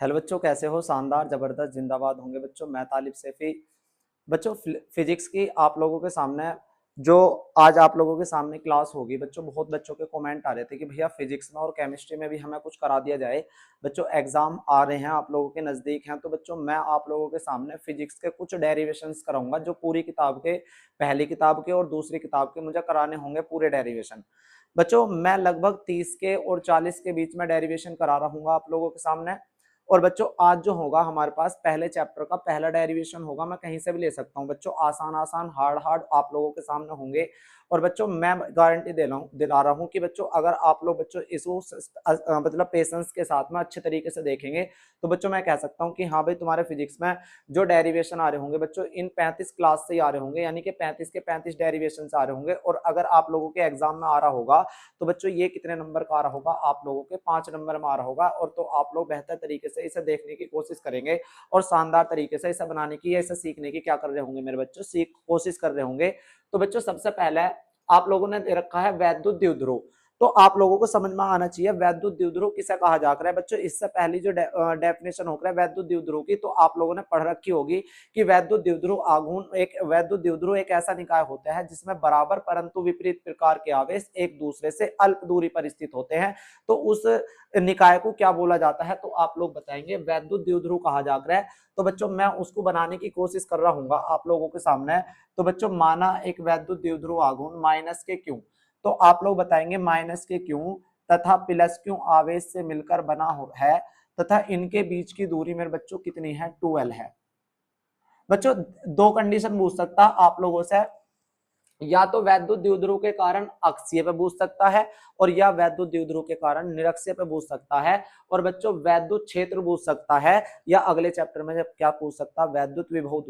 Hello बच्चों, कैसे हो? शानदार, जबरदस्त, जिंदाबाद होंगे बच्चों। मैं तालिब सैफी। बच्चों, फिजिक्स की आप लोगों के सामने जो आज आप लोगों के सामने क्लास होगी बच्चों, बहुत बच्चों के कमेंट आ रहे थे कि भैया फिजिक्स में और केमिस्ट्री में भी हमें कुछ करा दिया जाए। बच्चों, एग्जाम आ रहे हैं, आप लोगों के नजदीक हैं, तो बच्चों मैं आप लोगों के सामने फिजिक्स के कुछ डेरिवेशंस कराऊंगा जो पूरी किताब के, पहली किताब के और दूसरी किताब के मुझे कराने होंगे पूरे डेरिवेशन। बच्चों, मैं लगभग 30 के और 40 के बीच में डेरिवेशन करा रहूंगा आप लोगों के सामने। और बच्चों, आज जो होगा हमारे पास पहले चैप्टर का पहला डेरिवेशन होगा, मैं कहीं से भी ले सकता हूँ बच्चों। आसान आसान, हार्ड हार्ड आप लोगों के सामने होंगे। और बच्चों, मैं गारंटी दिला रहा हूँ कि बच्चों अगर आप लोग बच्चों इसको मतलब पेशेंस के साथ में अच्छे तरीके से देखेंगे, तो बच्चों मैं कह सकता हूँ कि हाँ भाई, तुम्हारे फिजिक्स में जो डेरिवेशन आ रहे होंगे बच्चों, इन 35 क्लास से ही आ रहे होंगे, यानी कि 35 के 35 डेरिवेशन आ रहे होंगे। और अगर आप लोगों के एग्जाम में आ रहा होगा तो बच्चों ये कितने नंबर का आ रहा होगा? आप लोगों के 5 नंबर में आ रहा होगा। और तो आप लोग बेहतर तरीके से इसे देखने की कोशिश करेंगे और शानदार तरीके से इसे बनाने की या इसे सीखने की क्या कर रहे होंगे मेरे बच्चों? कोशिश कर रहे होंगे। तो बच्चों, सबसे पहले आप लोगों ने दे रखा है वैद्युत द्विध्रुव। तो आप लोगों को समझ में आना चाहिए वैद्युत द्विध्रुव किसे कहा जाता है बच्चों। इससे पहली जो डेफिनेशन हो रहा है वैद्युत द्विध्रुव की, तो आप लोगों ने पढ़ रखी होगी कि वैद्युत द्विध्रुव एक ऐसा निकाय होता है जिसमें बराबर परंतु विपरीत प्रकार के आवेश एक दूसरे से अल्प दूरी पर स्थित होते हैं। तो उस निकाय को क्या बोला जाता है? तो आप लोग बताएंगे वैद्युत द्विध्रुव कहा जाता है। तो बच्चों, मैं उसको बनाने की कोशिश कर रहा हूँ आप लोगों के सामने। तो बच्चों, माना एक वैद्युत द्विध्रुव आघूर्ण माइनस के क्यू, तो आप लोग बताएंगे माइनस के क्यू तथा प्लस क्यू आवेश से मिलकर बना है तथा इनके बीच की दूरी मेरे बच्चों कितनी है? 12 है। बच्चों, दो कंडीशन पूछ सकता आप लोगों से, या तो वैद्युत द्विध्रुव के कारण अक्षीय पे पूछ सकता है और या वैद्युत द्विध्रुव के कारण निरक्षीय पे पूछ सकता है। और बच्चों, वैद्युत क्षेत्र पूछ सकता है, या अगले चैप्टर में जब क्या पूछ सकता, वैद्युत विभव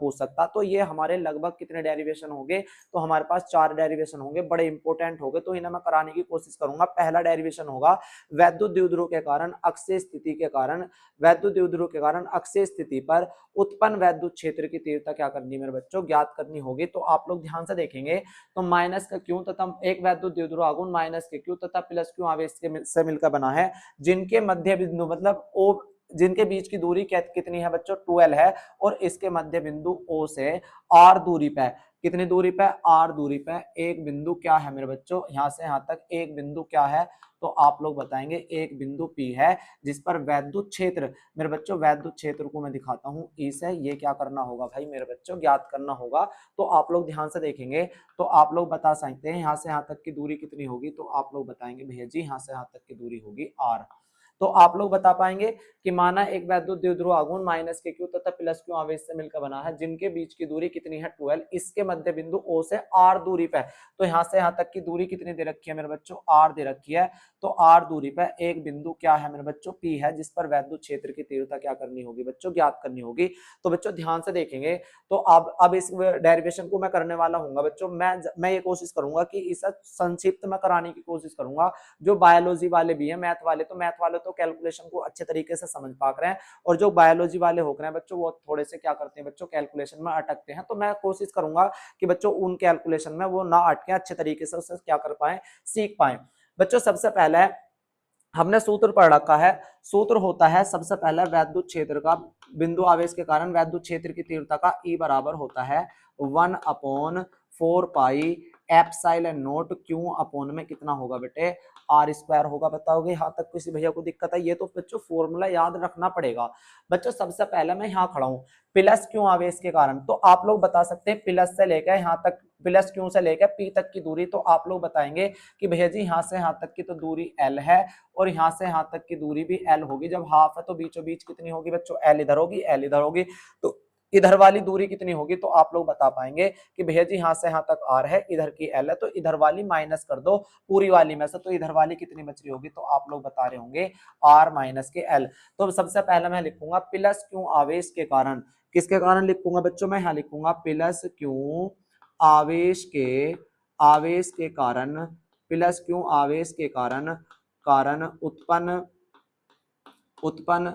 पूछ सकता। तो ये हमारे लगभग कितने डेरिवेशन होंगे? तो हमारे पास 4 डेरिवेशन होंगे, बड़े इंपॉर्टेंट होंगे, तो इन्हें मैं कराने की कोशिश करूंगा। पहला डेरिवेशन होगा वैद्युत द्विध्रुव के कारण अक्षीय स्थिति के कारण, वैद्युत द्विध्रुव के कारण अक्षीय स्थिति पर उत्पन्न वैद्युत क्षेत्र की तीव्रता क्या करनी है मेरे बच्चों? ज्ञात करनी होगी। तो आप लोग ध्यान से देखेंगे तो माइनस का क्यू तथा एक वैद्युत द्विध्रुव आघूर्ण माइनस के क्यू तथा प्लस क्यू आवेश से मिलकर बना है, जिनके मध्य बिंदु मतलब ओ, जिनके बीच की दूरी कितनी है बच्चों? 12 है। और इसके मध्य बिंदु ओ से आर दूरी पे, कितनी दूरी पे? आर दूरी पे एक बिंदु क्या है मेरे बच्चों? यहां से यहां तक एक बिंदु क्या है? तो आप लोग बताएंगे एक बिंदु पी है, जिस पर वैद्युत क्षेत्र मेरे बच्चों, वैद्युत क्षेत्र को मैं दिखाता हूं ई से, ये क्या करना होगा भाई मेरे बच्चों? ज्ञात करना होगा। तो आप लोग ध्यान से देखेंगे तो आप लोग बता सकते हैं यहां से यहां तक की दूरी कितनी होगी? तो आप लोग बताएंगे भैया जी यहां से यहां तक की दूरी होगी आर। तो आप लोग बता पाएंगे कि माना एक वैद्युत द्विध्रुव आघूर्ण माइनस के क्यू तथा प्लस क्यू आवेश से मिलकर बना है, जिनके बीच की दूरी कितनी है? 12। इसके मध्य बिंदु ओ से आर दूरी पे, तो यहां से यहां तक की दूरी कितनी दे रखी है मेरे बच्चों? आर दे रखी है। तो आर दूरी पे एक बिंदु क्या है मेरे बच्चों? पी है, जिस पर वैद्युत क्षेत्र की तीव्रता क्या करनी होगी बच्चों? ज्ञात करनी होगी। तो बच्चों ध्यान से देखेंगे तो अब इस डेरिवेशन को मैं करने वाला हूँ बच्चों। मैं ये कोशिश करूंगा कि इसे संक्षिप्त में कराने की कोशिश करूंगा। जो बायोलॉजी वाले भी हैं, मैथ वाले तो कैलकुलेशन को अच्छे तरीके से समझ पा रहे हैं, और जो बायोलॉजी वाले हो रहे हैं बच्चों, वो थोड़े से क्या करते हैं बच्चों? कैलकुलेशन में अटकते हैं। तो मैं कोशिश करूंगा कि बच्चों उन कैलकुलेशन में वो ना अटके, अच्छे तरीके से उसे क्या कर पाए? सीख पाए। बच्चों, सबसे पहले हमने सूत्र पढ़ रखा है। सूत्र होता है सबसे पहले वैद्युत क्षेत्र का, बिंदु आवेश के कारण वैद्युत क्षेत्र की तीव्रता का ई बराबर होता है 1/4 pi epsilon not Q upon में कितना होगा बेटे? आर स्क्वायर होगा। बताओगे यहाँ तक किसी भैया को दिक्कत है? ये तो बच्चों फॉर्मूला याद रखना पड़ेगा। बच्चों, सबसे पहले मैं यहाँ खड़ा हूँ प्लस क्यू आवेश के कारण, तो आप लोग बता सकते हैं प्लस से लेकर यहाँ तक, प्लस क्यू से लेकर पी तक की दूरी। तो आप लोग बताएंगे कि भैया जी यहाँ से यहाँ तक की तो दूरी एल है और यहाँ से यहाँ तक की दूरी भी एल होगी। जब हाफ है तो बीचों बीच कितनी होगी बच्चों? एल इधर होगी, एल इधर होगी। तो इधर वाली दूरी कितनी होगी? तो आप लोग बता पाएंगे कि भैया जी यहाँ से यहाँ तक आर है, इधर की एल है, तो इधर वाली माइनस कर दो पूरी वाली में से, तो इधर वाली कितनी बच रही होगी? तो आप लोग बता रहे होंगे आर माइनस के एल। तो सबसे पहले मैं लिखूंगा प्लस क्यू आवेश के कारण। किसके कारण लिखूंगा बच्चों? मैं यहाँ लिखूंगा प्लस क्यू आवेश के कारण, प्लस क्यू आवेश के कारण उत्पन्न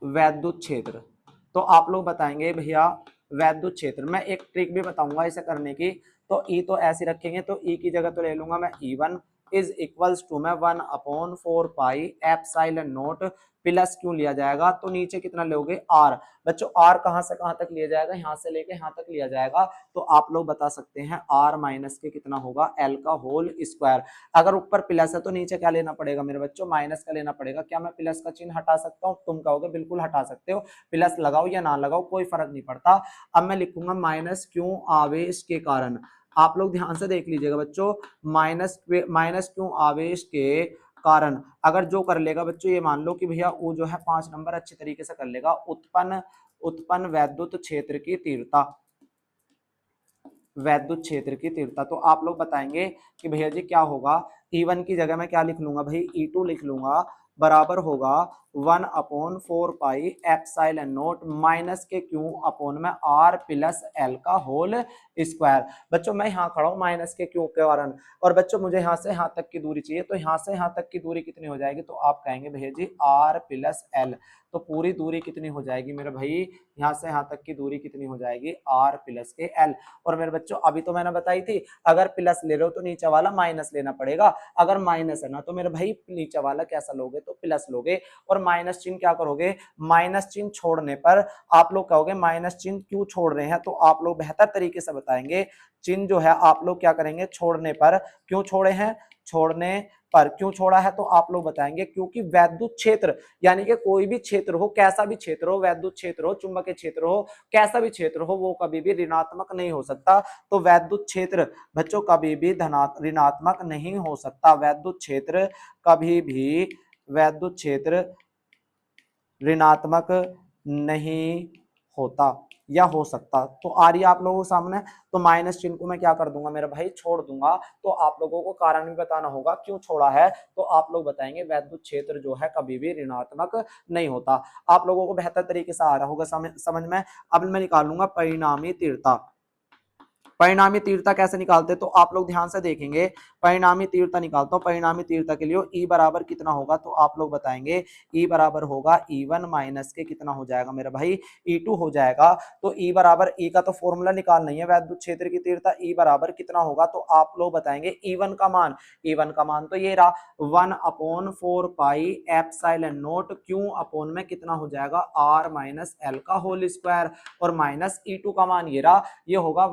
वैद्युत क्षेत्र। तो आप लोग बताएंगे भैया वैद्युत क्षेत्र। मैं एक ट्रिक भी बताऊंगा इसे करने की। तो ई तो ऐसे रखेंगे, तो ई की जगह तो ले लूंगा मैं E1 इज इक्वल्स टू में 1/4 पाई एप्सिलॉन नॉट प्लस क्यों लिया जाएगा, तो नीचे कितना लोगे r। बच्चों r कहां से कहां तक लिया जाएगा, यहां से लेके यहां तक लिया जाएगा, तो आप लोग बता सकते हैं r माइनस के कितना होगा l का होल स्क्वायर। अगर ऊपर प्लस है तो नीचे क्या लेना पड़ेगा मेरे बच्चों, माइनस का लेना पड़ेगा। क्या मैं प्लस का चिन्ह हटा सकता हूं, तुम कहोगे बिल्कुल हटा सकते हो, प्लस लगाओ या ना लगाओ कोई फर्क नहीं पड़ता। अब मैं लिखूंगा माइनस क्यों आवेश के कारण। आप लोग ध्यान से देख लीजिएगा बच्चों, माइनस क्यों आवेश के कारण अगर जो कर लेगा बच्चों, ये मान लो कि भैया वो जो है 5 नंबर अच्छे तरीके से कर लेगा, उत्पन्न वैद्युत क्षेत्र की तीव्रता, वैद्युत क्षेत्र की तीव्रता। तो आप लोग बताएंगे कि भैया जी क्या होगा, E1 की जगह मैं क्या लिख लूंगा भाई, E2 लिख लूंगा, बराबर होगा 1/4 पाई एप्सिलॉन नॉट माइनस के क्यू अपोन में r प्लस l का होल स्क्वायर। बच्चों मैं यहाँ खड़ा हूँ माइनस के क्यू के कारण, और बच्चों मुझे यहाँ से यहाँ तक की दूरी चाहिए, तो यहाँ से यहाँ तक की दूरी कितनी हो जाएगी, तो आप कहेंगे भैया जी r प्लस l। तो पूरी दूरी कितनी हो जाएगी मेरे भाई, यहाँ से यहाँ तक की दूरी कितनी हो जाएगी, r प्लस के l। और मेरे बच्चों अभी तो मैंने बताई थी, अगर प्लस ले रहे हो तो नीचे वाला माइनस लेना पड़ेगा, अगर माइनस है ना तो मेरे भाई नीचे वाला कैसा लोगे, तो प्लस लोगे। और माइनस चिन्ह क्या करोगे, माइनस चिन्ह छोड़ने पर आप लोग कहोगे माइनस चिन्ह क्यों छोड़ रहे हैं, तो आप लोग बेहतर तरीके से बताएंगे, चिन्ह जो है आप लोग क्या करेंगे, छोड़ने पर क्यों छोड़े हैं, छोड़ने पर क्यों छोड़ा है, तो आप लोग बताएंगे क्योंकि वैद्युत क्षेत्र, यानी कि कोई भी क्षेत्र हो, कैसा भी क्षेत्र हो, वैद्युत क्षेत्र हो, चुंबकीय क्षेत्र हो, कैसा भी क्षेत्र हो, वो कभी भी ऋणात्मक नहीं हो सकता। तो वैद्युत क्षेत्र बच्चों कभी भी ऋणात्मक नहीं हो सकता, वैद्युत क्षेत्र कभी भी, वैद्युत क्षेत्र ऋणात्मक नहीं होता या हो सकता। तो आ रही है आप लोगों के सामने, तो माइनस चिन्ह को मैं क्या कर दूंगा मेरे भाई, छोड़ दूंगा। तो आप लोगों को कारण भी बताना होगा क्यों छोड़ा है, तो आप लोग बताएंगे वैद्युत क्षेत्र जो है कभी भी ऋणात्मक नहीं होता। आप लोगों को बेहतर तरीके से आ रहा होगा समझ में। अब मैं निकालूंगा परिणामी तीव्रता। परिणामी तीव्रता कैसे निकालते हैं, तो आप लोग ध्यान से देखेंगे, परिणामी तीव्रता निकालता हूं। परिणामी तीव्रता के लिए E बराबर कितना होगा, तो आप लोग बताएंगे E बराबर होगा E1 माइनस के कितना हो जाएगा मेरा भाई, E2 हो जाएगा। तो E बराबर, E का तो फॉर्मूला निकालना ही है, वैद्युत क्षेत्र की तीव्रता E बराबर कितना होगा, तो आप लोग बताएंगे E1 का मान, E1 का मान तो ये रहा 1/4 pi epsilon not Q upon में कितना हो जाएगा, r माइनस l का होल स्क्वायर, और माइनस E2 का मान ये रहा, ये होगा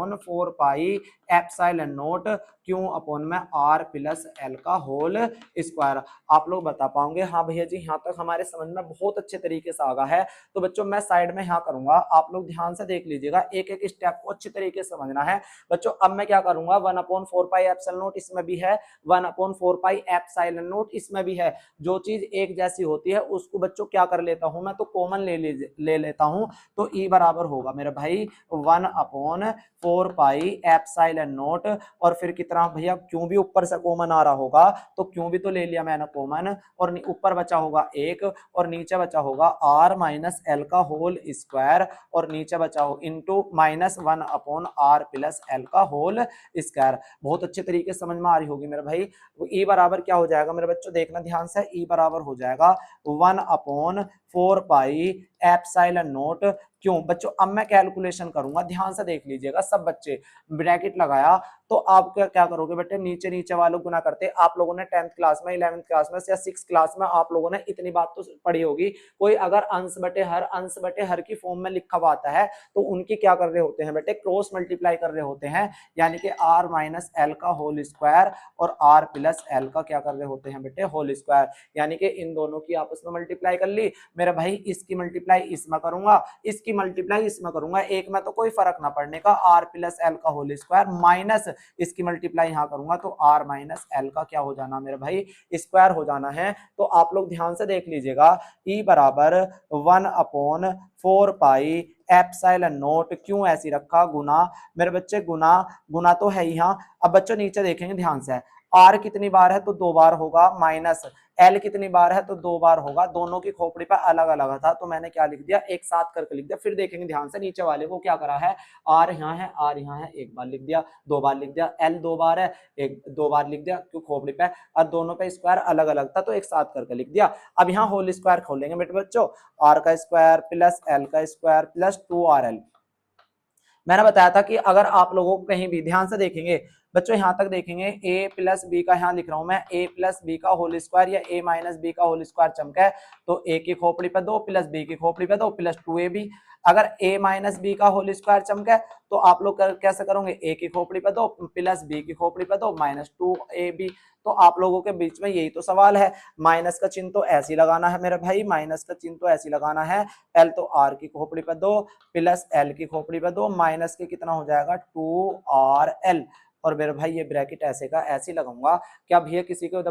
1/4 pi epsilon not Q upon में r प्लस l का होल स्क्वायर। आप लोग बता पाओगे, हाँ भैया जी यहाँ तक हमारे समझ में बहुत अच्छे तरीके से आ गया है। तो बच्चों मैं साइड में यहाँ करूंगा, आप लोग ध्यान से देख लीजिएगा, एक एक स्टेप को अच्छे तरीके से समझना है बच्चों। अब मैं क्या करूंगा, 1/4 पाई एप्सिलॉन नॉट इसमें भी है, 1/4 पाई एप्सिलॉन नॉट इसमें भी है। जो चीज एक जैसी होती है उसको बच्चों क्या कर लेता हूं मैं, तो कॉमन ले लेता हूं। तो E बराबर होगा मेरे भाई 1/4 पाई एप्सिलॉन नॉट, और फिर कितना भैया, क्यों भी ऊपर से कॉमन आ रहा होगा, तो क्यों भी तो ले लिया मैंने कॉमन, और ऊपर बचा होगा 1, और नीचे बचा होगा r माइनस l का होल स्क्वायर, और नीचे बचा हो into minus 1/r plus l का होल स्क्वायर। बहुत अच्छे तरीके से समझ में आ रही होगी मेरे भाई। E बराबर क्या हो जाएगा मेरे बच्चों, देखना ध्यान से, E बराबर हो जाएगा 1/4 पाई एप्सिलॉन नॉट क्यों। बच्चों अब मैं कैलकुलेशन करूंगा, ध्यान से देख लीजिएगा सब बच्चे, ब्रैकेट लगाया, तो आप क्या करोगे बेटे, नीचे नीचे वालों गुना करते। आप लोगों ने 10th क्लास में, 11th क्लास में या 6th क्लास में आप लोगों ने इतनी बात तो पढ़ी होगी, कोई अगर अंश बटे हर की फॉर्म में लिखा हुआ आता है, तो उनकी क्या कर रहे होते हैं बेटे, क्रॉस मल्टीप्लाई कर रहे होते हैं, यानी कि r माइनस l का होल स्क्वायर और r प्लस l का क्या कर रहे होते हैं बेटे, होल स्क्वायर। यानी कि इन दोनों की आपस में मल्टीप्लाई कर ली मेरे भाई, इसकी मल्टीप्लाई इसमें करूंगा, इसकी मल्टीप्लाई इसमें करूंगा, एक में तो कोई फर्क ना पड़ने का, r प्लस l का होल स्क्वायर माइनस इसकी मल्टीप्लाई यहाँ करूंगा, तो r माइनस l का क्या हो जाना मेरे भाई, स्क्वायर हो जाना है। तो आप लोग ध्यान से देख लीजिएगा, E बराबर 1/4 पाई एप्सिलॉन नॉट क्यों ऐसी रखा, गुना मेरे बच्चे, गुना गुना तो है यहाँ। अब बच्चों नीचे देखेंगे ध्यान से, r कितनी बार है तो 2 बार होगा, माइनस l कितनी बार है तो 2 बार होगा, दोनों की खोपड़ी पर अलग अलग था, तो मैंने क्या लिख दिया, एक साथ करके लिख दिया। फिर देखेंगे ध्यान से, नीचे वाले को क्या करा है, r यहाँ है, r यहाँ है, एक बार लिख दिया, 2 बार लिख दिया, l 2 बार है, 2 बार लिख दिया क्यों खोपड़ी पे, और दोनों पे स्क्वायर अलग अलग था तो एक साथ करके लिख दिया। अब यहाँ होल स्क्वायर खोलेंगे बेटे बच्चों, r का स्क्वायर प्लस l का स्क्वायर प्लस 2rl। मैंने बताया था कि अगर आप लोगों को कहीं भी ध्यान से देखेंगे, बच्चों यहाँ तक देखेंगे ए प्लस बी का, यहाँ लिख रहा हूं मैं ए प्लस बी का होल स्क्वायर या ए माइनस बी का होल स्क्वायर चमका है, तो ए की खोपड़ी पे 2 प्लस बी की खोपड़ी पे 2 प्लस 2ab। अगर a माइनस बी का होल स्क्वायर चमका है तो आप लोग कैसे करोगे, a की खोपड़ी पे 2 प्लस b की खोपड़ी पे 2 माइनस 2ab। तो आप लोगों के बीच में यही तो सवाल है, माइनस का चिन्ह तो ऐसे लगाना है मेरे भाई, माइनस का चिन्ह तो ऐसे लगाना है, l तो r की खोपड़ी पे 2 प्लस l की खोपड़ी पे 2 माइनस के कितना हो जाएगा 2rl, और मेरे भाई ये ब्रैकेट ऐसे का ऐसे लगाऊंगा। क्या भैया किसी को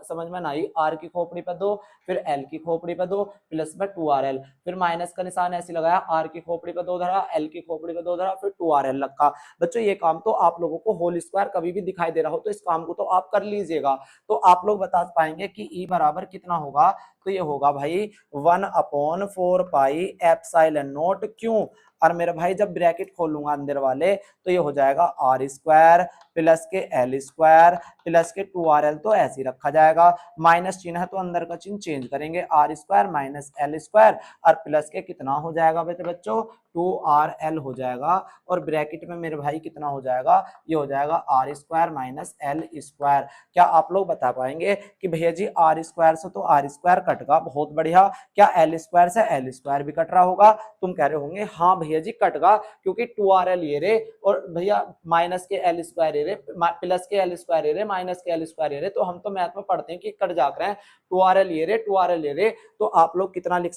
समझ में ना आई, r की खोपड़ी पे 2 फिर l की खोपड़ी पे 2 प्लस में 2rl, फिर माइनस का निशान ऐसे लगाया, r की खोपड़ी पे 2 धरा, l की खोपड़ी पे 2 धरा, फिर 2rl रखा। बच्चों ये काम तो आप लोगों को होल स्क्वायर कभी भी दिखाई दे रहा हो तो इस काम को तो आप कर लीजिएगा। तो आप लोग बता पाएंगे कि E बराबर कितना होगा, तो ये होगा भाई 1/4 पाई एप्सिलॉन नॉट क्यों, और मेरे भाई जब ब्रैकेट खोलूंगा अंदर वाले तो ये हो जाएगा आर स्क्वायर प्लस के एल स्क्वायर प्लस के 2rl, तो ऐसे ही रखा जाएगा। माइनस चिन्ह है तो अंदर का चिन्ह चेंज करेंगे, R square minus L square और प्लस के कितना हो जाएगा बच्चों 2rl हो जाएगा, और ब्रैकेट में मेरे भाई कितना हो जाएगा, ये हो जाएगा R square minus L square. क्या आप लोग बता पाएंगे कि भैया जी आर स्क्वायर से तो आर स्क्वायर कट गया, बहुत बढ़िया, क्या एल स्क्वायर से एल स्क्वायर भी कट रहा होगा, तुम कह रहे होंगे हाँ भैया जी कट गया, क्योंकि 2rl ये रे और भैया माइनस के एल स्क्वायर ये रे प्लस के एल स्क्वायर ये रे माइनस के एल स्क्वायर ये रे, तो हम तो मैथ में पढ़ते हैं कि कट जाकर हैं, 2rl ये रे 2rl ये रे, तो आप लोग कितना लिख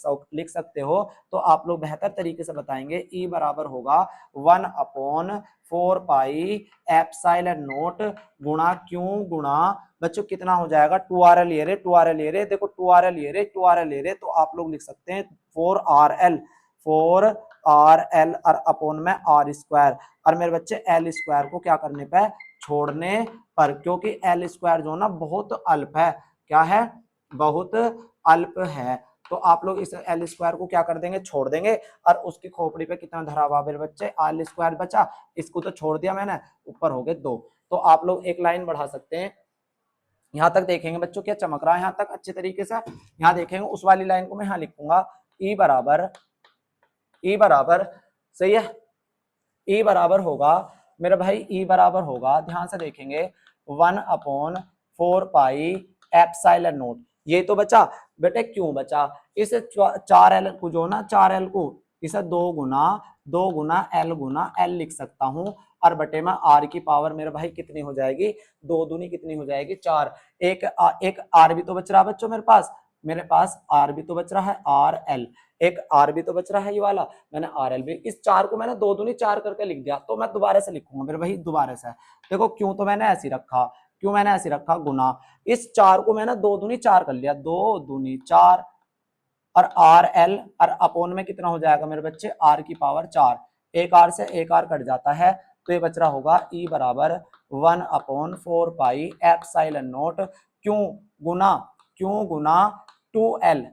सकते हो, तो आप लोग बेहतर तरीके से बताएंगे E बराबर होगा 1/4 पाई एप्सिलॉन नॉट गुणा क्यों गुणा बच्चों कितना हो जाएगा 2rl ये रे 2rl ये रे, देखो 2rl ये रे 2rl ये रे, तो आप लोग लिख सकते हैं 4rl और अपोन में आर स्क्वायर, और मेरे बच्चे एल स्क्वायर को क्या करने पे छोड़ने पर, क्योंकि एल स्क्वायर जो ना बहुत अल्प है, क्या है बहुत अल्प है, तो आप लोग इस एल स्क्वायर को क्या कर देंगे छोड़ देंगे, और उसकी खोपड़ी पे कितना धरा हुआ मेरे बच्चे एल स्क्वायर बचा, इसको तो छोड़ दिया मैंने, ऊपर हो गए 2। तो आप लोग एक लाइन बढ़ा सकते हैं, यहां तक देखेंगे बच्चों क्या चमक रहा है यहाँ तक अच्छे तरीके से, यहाँ देखेंगे उस वाली लाइन को मैं यहाँ लिखूंगा ई बराबर सही है, ई बराबर होगा मेरा भाई, ई बराबर होगा ध्यान से देखेंगे 1/4 पाई एप्सिलॉन नॉट, ये तो बचा बेटे क्यों बचा, इसे 4l को जो ना 4l को इसे 2 गुना l लिख सकता हूं, और बटे में r की पावर मेरे भाई कितनी हो जाएगी 2 दूनी कितनी हो जाएगी 4, एक r भी तो बच रहा बच्चों मेरे पास r भी तो बच रहा है rl, एक r भी तो बच रहा है ये वाला, मैंने rl भी, इस 4 को मैंने 2 दूनी 4 करके लिख दिया, तो मैं दोबारा से लिखूंगा मेरे भाई दोबारा से, देखो क्यों तो मैंने ऐसे रखा, क्यों मैंने ऐसे रखा गुना, इस 4 को मैंने 2 दूनी 4 कर लिया, 2 दूनी 4 और rl और अपोन में कितना हो जाएगा मेरे बच्चे r की पावर 4, एक r से एक r कट जाता है, तो ये बच रहा होगा E बराबर 1/4 पाई एप्सिलॉन नॉट क्यों गुना 2l,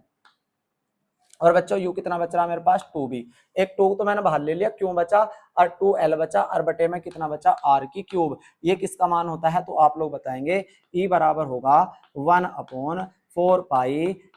और बच्चों यू कितना बच रहा है मेरे पास 2 भी, एक 2 तो मैंने बाहर ले लिया क्यों बचा, और 2l बचा, और बटे में कितना बचा r की क्यूब, ये किसका मान होता है, तो आप लोग बताएंगे E बराबर होगा 1/4 पाई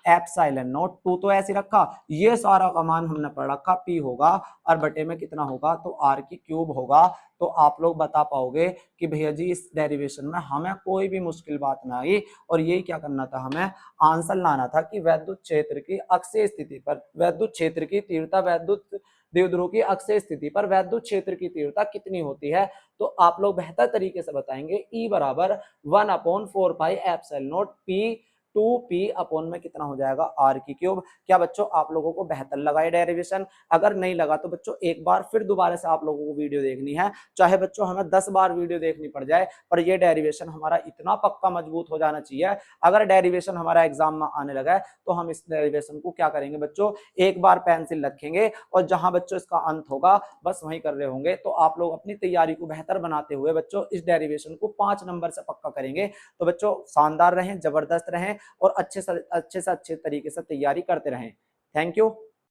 एप्सिलॉन नॉट, 2 तो ऐसे रखा, ये सारा का मान हमने पढ़ रखा P होगा, और बटे में कितना होगा तो r की क्यूब होगा। तो आप लोग बता पाओगे कि भैया जी इस डेरिवेशन में हमें कोई भी मुश्किल बात ना आई, और यही क्या करना था, हमें आंसर लाना था कि वैद्युत क्षेत्र की अक्षीय स्थिति पर वैद्युत क्षेत्र की तीव्रता वैद्युत द्विध्रुव की अक्षीय स्थिति पर वैद्युत क्षेत्र की तीव्रता कितनी होती है, तो आप लोग बेहतर तरीके से बताएंगे E बराबर 1/4 pi epsilon not P 2P upon में कितना हो जाएगा r की क्यूब। क्या बच्चों आप लोगों को बेहतर लगा ये डेरिवेशन, अगर नहीं लगा तो बच्चों एक बार फिर दोबारा से आप लोगों को वीडियो देखनी है, चाहे बच्चों हमें 10 बार वीडियो देखनी पड़ जाए, पर ये डेरिवेशन हमारा इतना पक्का मजबूत हो जाना चाहिए, अगर डेरिवेशन हमारा एग्जाम में आने लगा है तो हम इस डेरिवेशन को क्या करेंगे बच्चों, एक बार पेंसिल रखेंगे और जहां बच्चों इसका अंत होगा बस वहीं कर रहे होंगे, तो आप लोग अपनी तैयारी को बेहतर बनाते हुए बच्चों इस डेरिवेशन को 5 नंबर से पक्का करेंगे। तो बच्चों शानदार रहें, जबरदस्त रहें और अच्छे से अच्छे तरीके से तैयारी करते रहें। Thank you.